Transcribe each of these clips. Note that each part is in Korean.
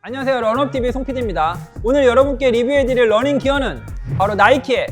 안녕하세요, 런업TV 송PD입니다. 오늘 여러분께 리뷰해드릴 러닝 기어는 바로 나이키의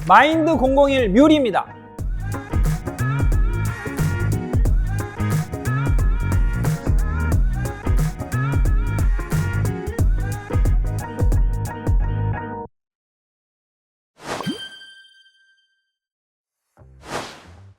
마인드 001 뮬입니다.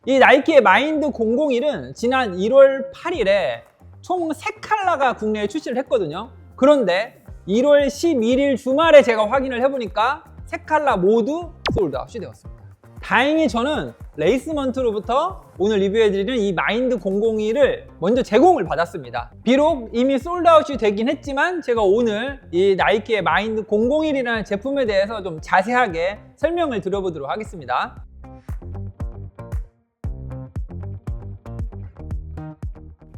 이 나이키의 마인드 001은 지난 1월 8일에 총 3컬러가 국내에 출시를 했거든요. 그런데 1월 11일 주말에 제가 확인을 해보니까 3컬러 모두 솔드아웃이 되었습니다. 다행히 저는 레이스먼트로부터 오늘 리뷰해드리는 이 마인드 001을 먼저 제공을 받았습니다. 비록 이미 솔드아웃이 되긴 했지만 제가 오늘 이 나이키의 마인드 001이라는 제품에 대해서 좀 자세하게 설명을 드려보도록 하겠습니다.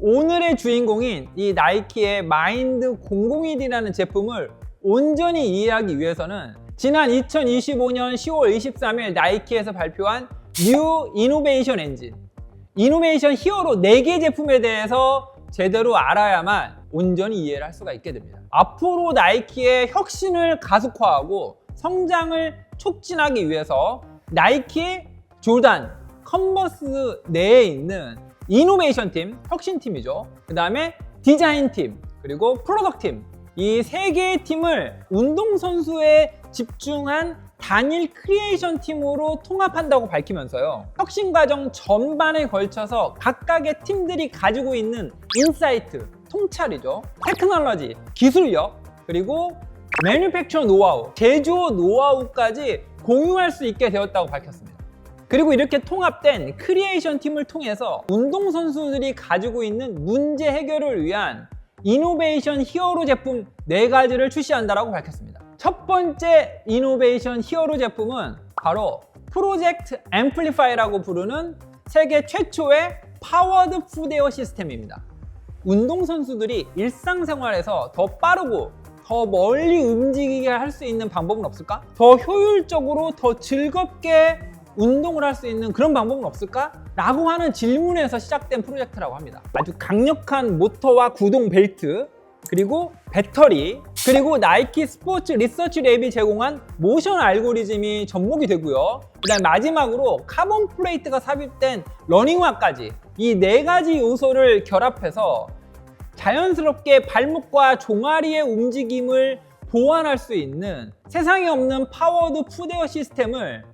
오늘의 주인공인 이 나이키의 마인드 001이라는 제품을 온전히 이해하기 위해서는 지난 2025년 10월 23일 나이키에서 발표한 뉴 이노베이션 엔진, 이노베이션 히어로 4개 제품에 대해서 제대로 알아야만 온전히 이해를 할 수가 있게 됩니다. 앞으로 나이키의 혁신을 가속화하고 성장을 촉진하기 위해서 나이키, 조단, 컨버스 내에 있는 이노베이션 팀, 혁신팀이죠. 그 다음에 디자인 팀, 그리고 프로덕트 팀, 이 3개의 팀을 운동선수에 집중한 단일 크리에이션 팀으로 통합한다고 밝히면서요, 혁신 과정 전반에 걸쳐서 각각의 팀들이 가지고 있는 인사이트, 통찰이죠, 테크놀로지, 기술력, 그리고 매뉴팩처 노하우, 제조업 노하우까지 공유할 수 있게 되었다고 밝혔습니다. 그리고 이렇게 통합된 크리에이션 팀을 통해서 운동선수들이 가지고 있는 문제 해결을 위한 이노베이션 히어로 제품 4가지를 출시한다고 밝혔습니다. 첫 번째 이노베이션 히어로 제품은 바로 프로젝트 앰플리파이라고 부르는 세계 최초의 파워드 푸드웨어 시스템입니다. 운동선수들이 일상생활에서 더 빠르고 더 멀리 움직이게 할 수 있는 방법은 없을까? 더 효율적으로 더 즐겁게 운동을 할 수 있는 그런 방법은 없을까? 라고 하는 질문에서 시작된 프로젝트라고 합니다. 아주 강력한 모터와 구동 벨트, 그리고 배터리, 그리고 나이키 스포츠 리서치 랩이 제공한 모션 알고리즘이 접목이 되고요. 그 다음 마지막으로 카본 플레이트가 삽입된 러닝화까지 이 4가지 요소를 결합해서 자연스럽게 발목과 종아리의 움직임을 보완할 수 있는 세상에 없는 파워드 푸드웨어 시스템을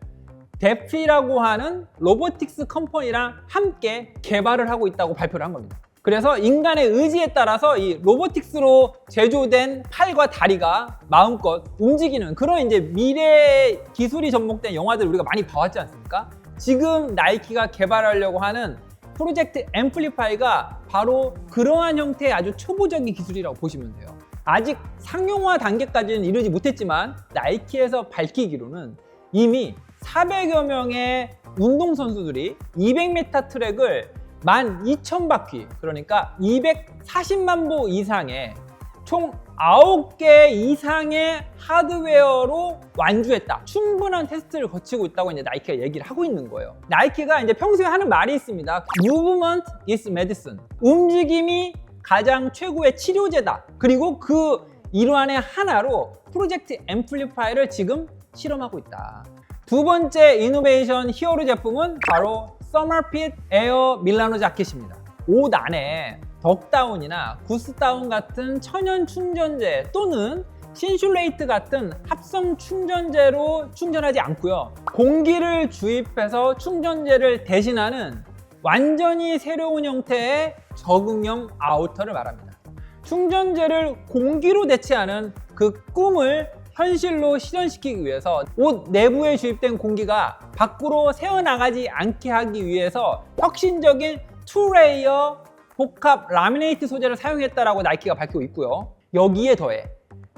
데피라고 하는 로보틱스 컴퍼니랑 함께 개발을 하고 있다고 발표를 한 겁니다. 그래서 인간의 의지에 따라서 이 로보틱스로 제조된 팔과 다리가 마음껏 움직이는 그런 이제 미래 기술이 접목된 영화들 우리가 많이 봐왔지 않습니까? 지금 나이키가 개발하려고 하는 프로젝트 앰플리파이가 바로 그러한 형태의 아주 초보적인 기술이라고 보시면 돼요. 아직 상용화 단계까지는 이르지 못했지만 나이키에서 밝히기로는 이미 400여 명의 운동선수들이 200m 트랙을 12,000바퀴, 그러니까 240만 보 이상의 총 9개 이상의 하드웨어로 완주했다. 충분한 테스트를 거치고 있다고 이제 나이키가 얘기를 하고 있는 거예요. 나이키가 이제 평소에 하는 말이 있습니다. Movement is medicine. 움직임이 가장 최고의 치료제다. 그리고 그 일환의 하나로 프로젝트 앰플리파이를 지금 실험하고 있다. 두 번째 이노베이션 히어로 제품은 바로 서머핏 에어 밀라노 자켓입니다. 옷 안에 덕다운이나 구스다운 같은 천연 충전재 또는 신슐레이트 같은 합성 충전재로 충전하지 않고요, 공기를 주입해서 충전재를 대신하는 완전히 새로운 형태의 적응형 아우터를 말합니다. 충전재를 공기로 대체하는 그 꿈을 현실로 실현시키기 위해서 옷 내부에 주입된 공기가 밖으로 새어나가지 않게 하기 위해서 혁신적인 2레이어 복합 라미네이트 소재를 사용했다라고 나이키가 밝히고 있고요. 여기에 더해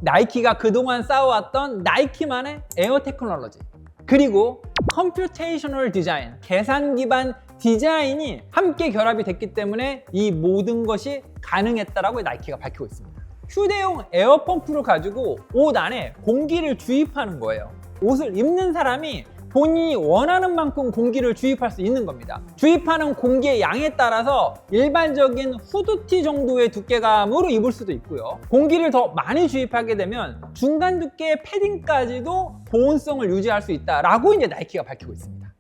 나이키가 그동안 쌓아왔던 나이키만의 에어 테크놀로지, 그리고 컴퓨테이셔널 디자인, 계산 기반 디자인이 함께 결합이 됐기 때문에 이 모든 것이 가능했다라고 나이키가 밝히고 있습니다. 휴대용 에어펌프를 가지고 옷 안에 공기를 주입하는 거예요. 옷을 입는 사람이 본인이 원하는 만큼 공기를 주입할 수 있는 겁니다. 주입하는 공기의 양에 따라서 일반적인 후드티 정도의 두께감으로 입을 수도 있고요. 공기를 더 많이 주입하게 되면 중간 두께의 패딩까지도 보온성을 유지할 수 있다라고 이제 나이키가 밝히고 있습니다.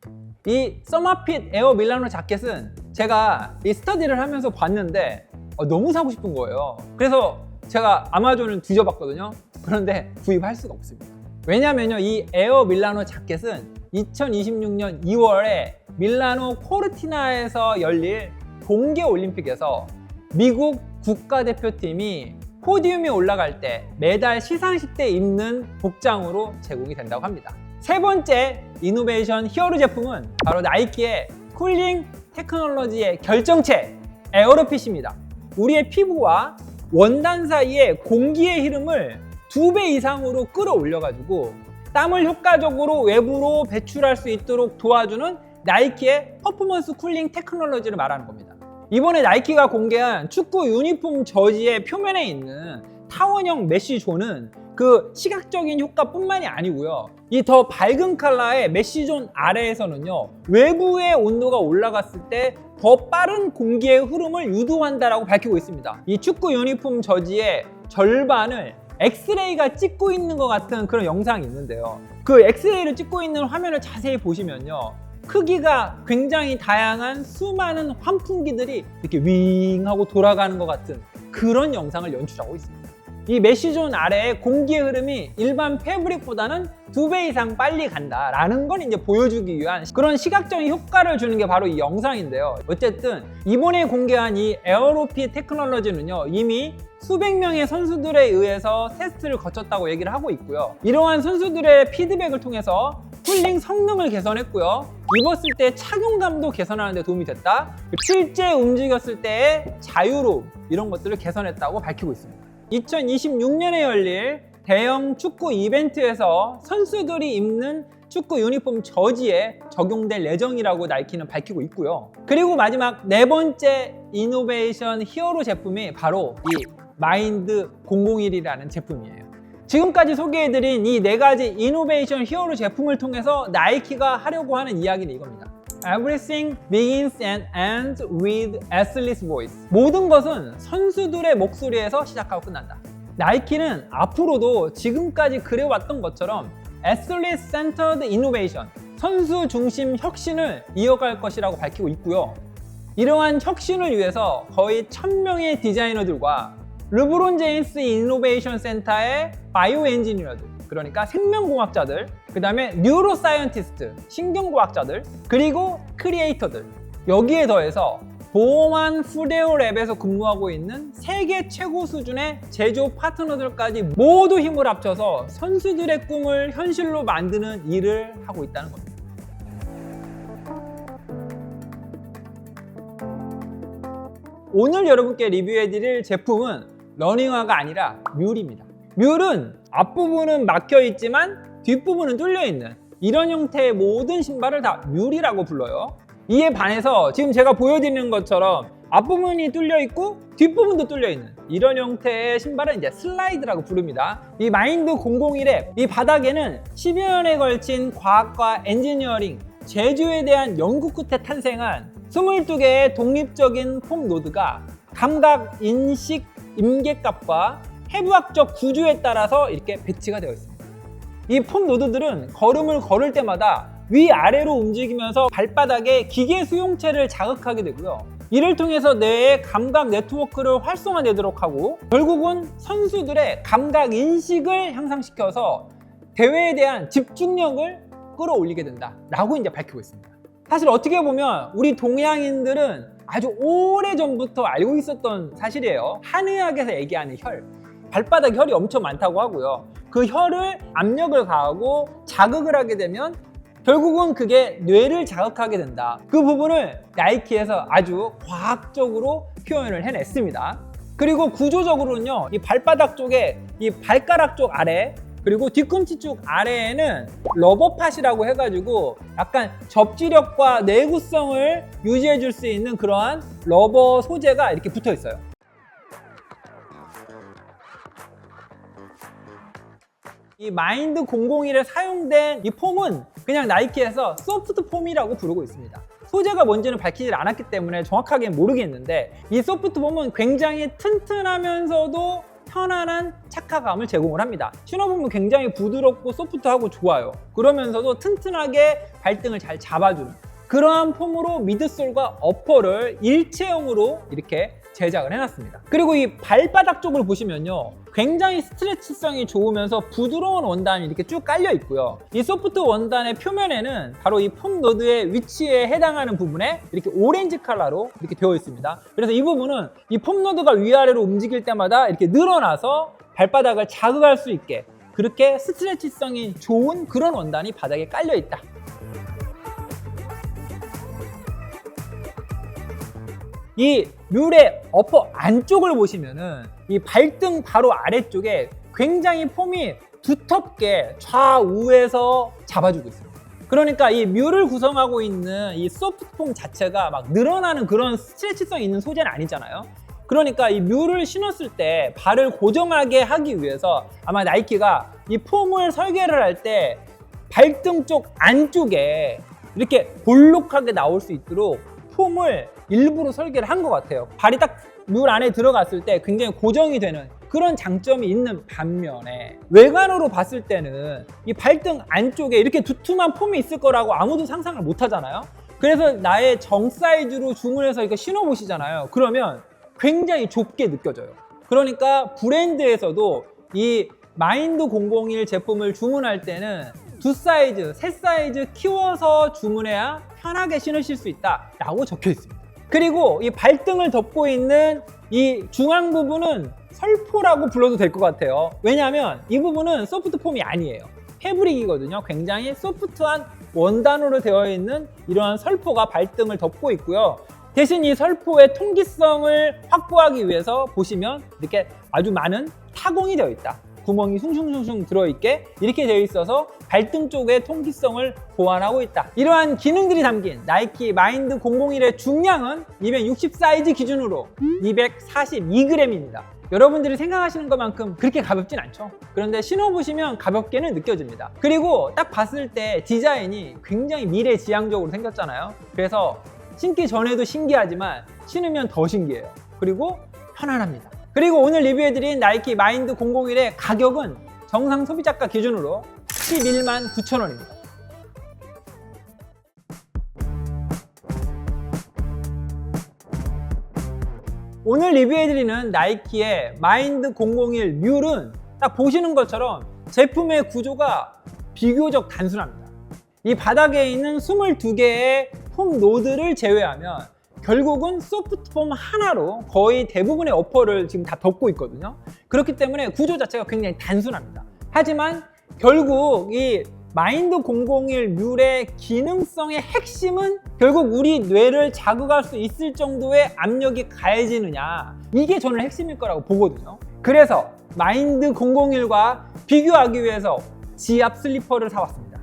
이 서머핏 에어 밀라노 자켓은 제가 이 스터디를 하면서 봤는데 너무 사고 싶은 거예요. 그래서 제가 아마존을 뒤져봤거든요. 그런데 구입할 수가 없습니다. 왜냐면요, 이 에어 밀라노 자켓은 2026년 2월에 밀라노 코르티나에서 열릴 동계올림픽에서 미국 국가대표팀이 포디움에 올라갈 때 메달 시상식 때 입는 복장으로 제공이 된다고 합니다. 세 번째 이노베이션 히어로 제품은 바로 나이키의 쿨링 테크놀로지의 결정체 에어로핏입니다. 우리의 피부와 원단 사이의 공기의 흐름을 2배 이상으로 끌어올려가지고 땀을 효과적으로 외부로 배출할 수 있도록 도와주는 나이키의 퍼포먼스 쿨링 테크놀로지를 말하는 겁니다. 이번에 나이키가 공개한 축구 유니폼 저지의 표면에 있는 타원형 메쉬존은 그 시각적인 효과뿐만이 아니고요. 이 더 밝은 컬러의 메쉬존 아래에서는요, 외부의 온도가 올라갔을 때 더 빠른 공기의 흐름을 유도한다라고 밝히고 있습니다. 이 축구 유니폼 저지의 절반을 엑스레이가 찍고 있는 것 같은 그런 영상이 있는데요. 그 엑스레이를 찍고 있는 화면을 자세히 보시면요, 크기가 굉장히 다양한 수많은 환풍기들이 이렇게 윙 하고 돌아가는 것 같은 그런 영상을 연출하고 있습니다. 이 메쉬존 아래의 공기의 흐름이 일반 패브릭보다는 2배 이상 빨리 간다라는 걸 이제 보여주기 위한 그런 시각적인 효과를 주는 게 바로 이 영상인데요. 어쨌든 이번에 공개한 이 에어로핏 테크놀로지는요, 이미 수백 명의 선수들에 의해서 테스트를 거쳤다고 얘기를 하고 있고요. 이러한 선수들의 피드백을 통해서 쿨링 성능을 개선했고요. 입었을 때 착용감도 개선하는 데 도움이 됐다. 실제 움직였을 때의 자유로움, 이런 것들을 개선했다고 밝히고 있습니다. 2026년에 열릴 대형 축구 이벤트에서 선수들이 입는 축구 유니폼 저지에 적용될 예정이라고 나이키는 밝히고 있고요. 그리고 마지막 네 번째 이노베이션 히어로 제품이 바로 이 마인드 001이라는 제품이에요. 지금까지 소개해드린 이 네 가지 이노베이션 히어로 제품을 통해서 나이키가 하려고 하는 이야기는 이겁니다. Everything begins and ends with athlete's voice. 모든 것은 선수들의 목소리에서 시작하고 끝난다. 나이키는 앞으로도 지금까지 그래왔던 것처럼 Athlete Centered Innovation, 선수 중심 혁신을 이어갈 것이라고 밝히고 있고요. 이러한 혁신을 위해서 거의 1000명의 디자이너들과 르브론 제임스 이노베이션 센터의 바이오 엔지니어들, 그러니까 생명공학자들, 그 다음에 뉴로사이언티스트, 신경과학자들, 그리고 크리에이터들, 여기에 더해서 보만 푸데오 랩에서 근무하고 있는 세계 최고 수준의 제조 파트너들까지 모두 힘을 합쳐서 선수들의 꿈을 현실로 만드는 일을 하고 있다는 겁니다. 오늘 여러분께 리뷰해드릴 제품은 러닝화가 아니라 뮬입니다. 뮬은 앞부분은 막혀 있지만 뒷부분은 뚫려 있는 이런 형태의 모든 신발을 다 뮬이라고 불러요. 이에 반해서 지금 제가 보여드리는 것처럼 앞부분이 뚫려 있고 뒷부분도 뚫려 있는 이런 형태의 신발은 이제 슬라이드라고 부릅니다. 이 마인드 001의 이 바닥에는 10여 년에 걸친 과학과 엔지니어링, 제조에 대한 연구 끝에 탄생한 22개의 독립적인 폼 노드가 감각, 인식, 임계값과 해부학적 구조에 따라서 이렇게 배치가 되어 있습니다. 이 폼 노드들은 걸음을 걸을 때마다 위아래로 움직이면서 발바닥의 기계 수용체를 자극하게 되고요. 이를 통해서 뇌의 감각 네트워크를 활성화되도록 하고 결국은 선수들의 감각 인식을 향상시켜서 대회에 대한 집중력을 끌어올리게 된다라고 이제 밝히고 있습니다. 사실 어떻게 보면 우리 동양인들은 아주 오래전부터 알고 있었던 사실이에요. 한의학에서 얘기하는 혈, 발바닥 혈이 엄청 많다고 하고요. 그 혈을 압력을 가하고 자극을 하게 되면 결국은 그게 뇌를 자극하게 된다. 그 부분을 나이키에서 아주 과학적으로 표현을 해냈습니다. 그리고 구조적으로는요, 이 발바닥 쪽에 이 발가락 쪽 아래 그리고 뒤꿈치 쪽 아래에는 러버팟이라고 해가지고 약간 접지력과 내구성을 유지해 줄 수 있는 그러한 러버 소재가 이렇게 붙어 있어요. 이 마인드 001에 사용된 이 폼은 그냥 나이키에서 소프트 폼이라고 부르고 있습니다. 소재가 뭔지는 밝히질 않았기 때문에 정확하게 모르겠는데 이 소프트 폼은 굉장히 튼튼하면서도 편안한 착화감을 제공을 합니다. 신어보면 굉장히 부드럽고 소프트하고 좋아요. 그러면서도 튼튼하게 발등을 잘 잡아주는 그러한 폼으로 미드솔과 어퍼를 일체형으로 이렇게 제작을 해놨습니다. 그리고 이 발바닥 쪽을 보시면요, 굉장히 스트레치성이 좋으면서 부드러운 원단이 이렇게 쭉 깔려 있고요. 이 소프트 원단의 표면에는 바로 이 폼 노드의 위치에 해당하는 부분에 이렇게 오렌지 컬러로 이렇게 되어 있습니다. 그래서 이 부분은 이 폼 노드가 위아래로 움직일 때마다 이렇게 늘어나서 발바닥을 자극할 수 있게 그렇게 스트레치성이 좋은 그런 원단이 바닥에 깔려 있다. 이 뮬의 어퍼 안쪽을 보시면은 이 발등 바로 아래쪽에 굉장히 폼이 두텁게 좌우에서 잡아주고 있습니다. 그러니까 이 뮬을 구성하고 있는 이 소프트 폼 자체가 막 늘어나는 그런 스트레치성 있는 소재는 아니잖아요. 그러니까 이 뮬을 신었을 때 발을 고정하게 하기 위해서 아마 나이키가 이 폼을 설계를 할 때 발등 쪽 안쪽에 이렇게 볼록하게 나올 수 있도록 폼을 일부러 설계를 한 것 같아요. 발이 딱 물 안에 들어갔을 때 굉장히 고정이 되는 그런 장점이 있는 반면에 외관으로 봤을 때는 이 발등 안쪽에 이렇게 두툼한 폼이 있을 거라고 아무도 상상을 못 하잖아요. 그래서 나의 정 사이즈로 주문해서 이렇게 신어보시잖아요. 그러면 굉장히 좁게 느껴져요. 그러니까 브랜드에서도 이 마인드 001 제품을 주문할 때는 2사이즈, 3사이즈 키워서 주문해야 편하게 신으실 수 있다라고 적혀 있습니다. 그리고 이 발등을 덮고 있는 이 중앙 부분은 설포라고 불러도 될 것 같아요. 왜냐하면 이 부분은 소프트 폼이 아니에요. 패브릭이거든요. 굉장히 소프트한 원단으로 되어 있는 이러한 설포가 발등을 덮고 있고요. 대신 이 설포의 통기성을 확보하기 위해서 보시면 이렇게 아주 많은 타공이 되어 있다. 구멍이 숭숭숭숭 들어있게 이렇게 되어 있어서 발등 쪽의 통기성을 보완하고 있다. 이러한 기능들이 담긴 나이키 마인드 001의 중량은 260 사이즈 기준으로 242g입니다. 여러분들이 생각하시는 것만큼 그렇게 가볍진 않죠. 그런데 신어보시면 가볍게는 느껴집니다. 그리고 딱 봤을 때 디자인이 굉장히 미래지향적으로 생겼잖아요. 그래서 신기 전에도 신기하지만 신으면 더 신기해요. 그리고 편안합니다. 그리고 오늘 리뷰해드린 나이키 마인드 001의 가격은 정상 소비자가 기준으로 11만 9,000원입니다. 오늘 리뷰해드리는 나이키의 마인드 001 뮬은 딱 보시는 것처럼 제품의 구조가 비교적 단순합니다. 이 바닥에 있는 22개의 폼 노드를 제외하면 결국은 소프트 폼 하나로 거의 대부분의 어퍼를 지금 다 덮고 있거든요. 그렇기 때문에 구조 자체가 굉장히 단순합니다. 하지만 결국 이 마인드 001 뮬의 기능성의 핵심은 결국 우리 뇌를 자극할 수 있을 정도의 압력이 가해지느냐, 이게 저는 핵심일 거라고 보거든요. 그래서 마인드 001과 비교하기 위해서 지압 슬리퍼를 사왔습니다.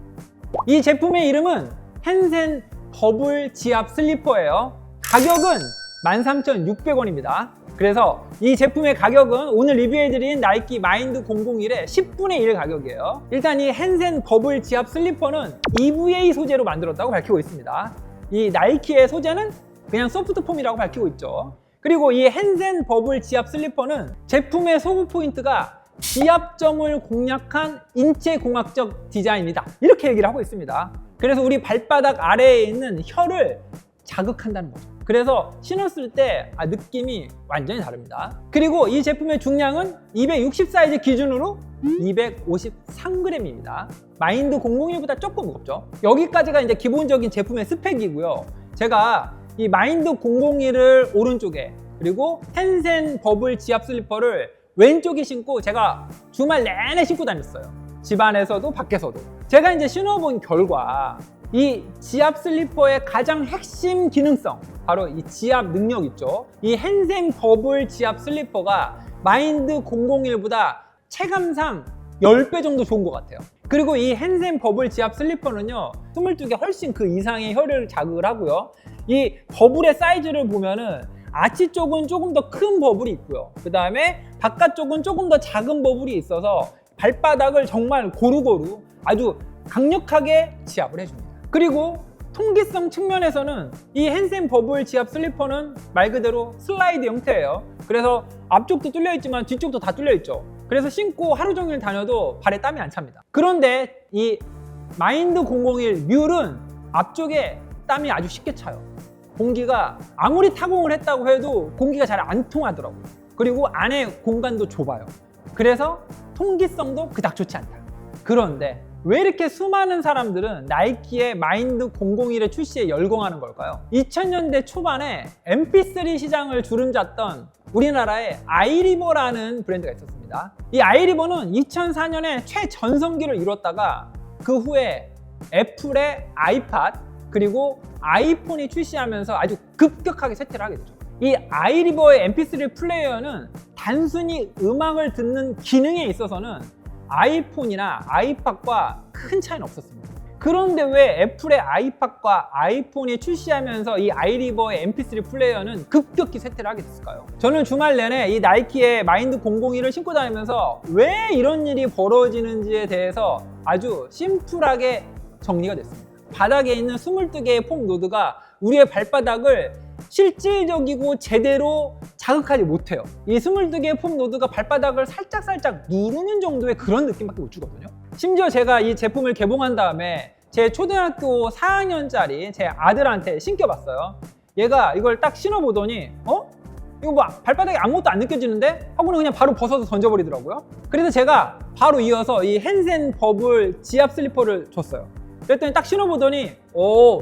이 제품의 이름은 헨센 버블 지압 슬리퍼예요. 가격은 13,600원입니다. 그래서 이 제품의 가격은 오늘 리뷰해드린 나이키 마인드 001의 10분의 1 가격이에요. 일단 이 헨센 버블 지압 슬리퍼는 EVA 소재로 만들었다고 밝히고 있습니다. 이 나이키의 소재는 그냥 소프트 폼이라고 밝히고 있죠. 그리고 이 헨센 버블 지압 슬리퍼는 제품의 소구 포인트가 지압점을 공략한 인체공학적 디자인이다, 이렇게 얘기를 하고 있습니다. 그래서 우리 발바닥 아래에 있는 혀를 자극한다는 거죠. 그래서 신었을 때 느낌이 완전히 다릅니다. 그리고 이 제품의 중량은 260 사이즈 기준으로 253g입니다. 마인드 001보다 조금 무겁죠. 여기까지가 이제 기본적인 제품의 스펙이고요. 제가 이 마인드 001을 오른쪽에, 그리고 헨센 버블 지압 슬리퍼를 왼쪽에 신고 제가 주말 내내 신고 다녔어요. 집안에서도 밖에서도. 제가 이제 신어본 결과 이 지압 슬리퍼의 가장 핵심 기능성, 바로 이 지압 능력 있죠. 이 헨센 버블 지압 슬리퍼가 마인드 001보다 체감상 10배 정도 좋은 것 같아요. 그리고 이 헨센 버블 지압 슬리퍼는요, 22개 훨씬 그 이상의 혀를 자극을 하고요. 이 버블의 사이즈를 보면은 아치 쪽은 조금 더 큰 버블이 있고요. 그 다음에 바깥쪽은 조금 더 작은 버블이 있어서 발바닥을 정말 고루고루 아주 강력하게 지압을 해줍니다. 그리고 통기성 측면에서는 이 핸센 버블 지압 슬리퍼는 말 그대로 슬라이드 형태예요. 그래서 앞쪽도 뚫려 있지만 뒤쪽도 다 뚫려 있죠. 그래서 신고 하루 종일 다녀도 발에 땀이 안 찹니다. 그런데 이 마인드 001 뮬은 앞쪽에 땀이 아주 쉽게 차요. 공기가 아무리 타공을 했다고 해도 공기가 잘 안 통하더라고요. 그리고 안에 공간도 좁아요. 그래서 통기성도 그닥 좋지 않다. 그런데 왜 이렇게 수많은 사람들은 나이키의 마인드 001의 출시에 열광하는 걸까요? 2000년대 초반에 MP3 시장을 주름잡던 우리나라의 아이리버라는 브랜드가 있었습니다. 이 아이리버는 2004년에 최전성기를 이뤘다가 그 후에 애플의 아이팟 그리고 아이폰이 출시하면서 아주 급격하게 쇠퇴를 하게 되죠. 이 아이리버의 MP3 플레이어는 단순히 음악을 듣는 기능에 있어서는 아이폰이나 아이팟과 큰 차이는 없었습니다. 그런데 왜 애플의 아이팟과 아이폰이 출시하면서 이 아이리버의 MP3 플레이어는 급격히 쇠퇴를 하게 됐을까요? 저는 주말 내내 이 나이키의 마인드 001을 신고 다니면서 왜 이런 일이 벌어지는지에 대해서 아주 심플하게 정리가 됐습니다. 바닥에 있는 22개의 폼 노드가 우리의 발바닥을 실질적이고 제대로 자극하지 못해요. 이 22개의 폼 노드가 발바닥을 살짝 누르는 정도의 그런 느낌밖에 못 주거든요. 심지어 제가 이 제품을 개봉한 다음에 제 초등학교 4학년짜리 제 아들한테 신겨봤어요. 얘가 이걸 딱 신어보더니 이거 뭐 발바닥에 아무것도 안 느껴지는데? 하고는 그냥 바로 벗어서 던져버리더라고요. 그래서 제가 바로 이어서 이 핸센 버블 지압 슬리퍼를 줬어요. 그랬더니 딱 신어보더니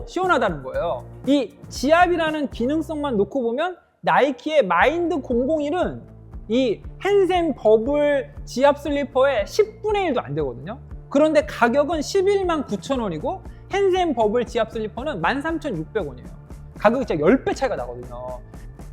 시원하다는 거예요. 이 지압이라는 기능성만 놓고 보면 나이키의 마인드 001은 이 핸센 버블 지압 슬리퍼의 10분의 1도 안 되거든요. 그런데 가격은 11만 9천 원이고 핸센 버블 지압 슬리퍼는 13,600원이에요. 가격이 진짜 10배 차이가 나거든요.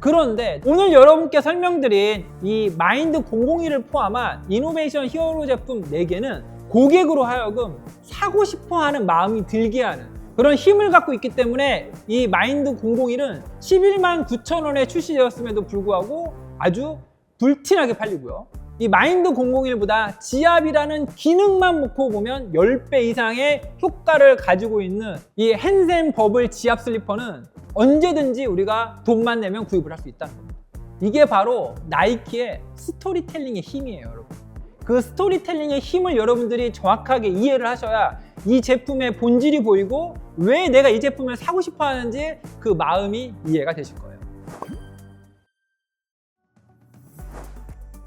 그런데 오늘 여러분께 설명드린 이 마인드 001을 포함한 이노베이션 히어로 제품 4개는 고객으로 하여금 사고 싶어하는 마음이 들게 하는 그런 힘을 갖고 있기 때문에 이 마인드 001은 11만 9천 원에 출시되었음에도 불구하고 아주 불티나게 팔리고요. 이 마인드 001보다 지압이라는 기능만 놓고 보면 10배 이상의 효과를 가지고 있는 이 핸센 버블 지압 슬리퍼는 언제든지 우리가 돈만 내면 구입을 할 수 있다는 겁니다. 이게 바로 나이키의 스토리텔링의 힘이에요, 여러분. 그 스토리텔링의 힘을 여러분들이 정확하게 이해를 하셔야 이 제품의 본질이 보이고 왜 내가 이 제품을 사고 싶어 하는지 그 마음이 이해가 되실 거예요.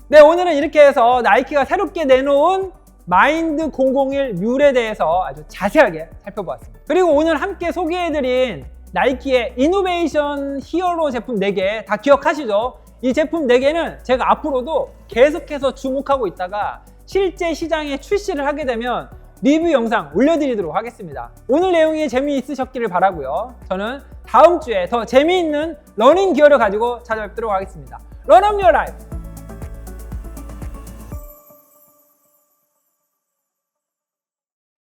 네, 오늘은 이렇게 해서 나이키가 새롭게 내놓은 마인드 001 뮬에 대해서 아주 자세하게 살펴보았습니다. 그리고 오늘 함께 소개해드린 나이키의 이노베이션 히어로 제품 4개 다 기억하시죠? 이 제품 4개는 제가 앞으로도 계속해서 주목하고 있다가 실제 시장에 출시를 하게 되면 리뷰 영상 올려드리도록 하겠습니다. 오늘 내용이 재미있으셨기를 바라고요. 저는 다음 주에 더 재미있는 러닝 기어를 가지고 찾아뵙도록 하겠습니다. Run up your life!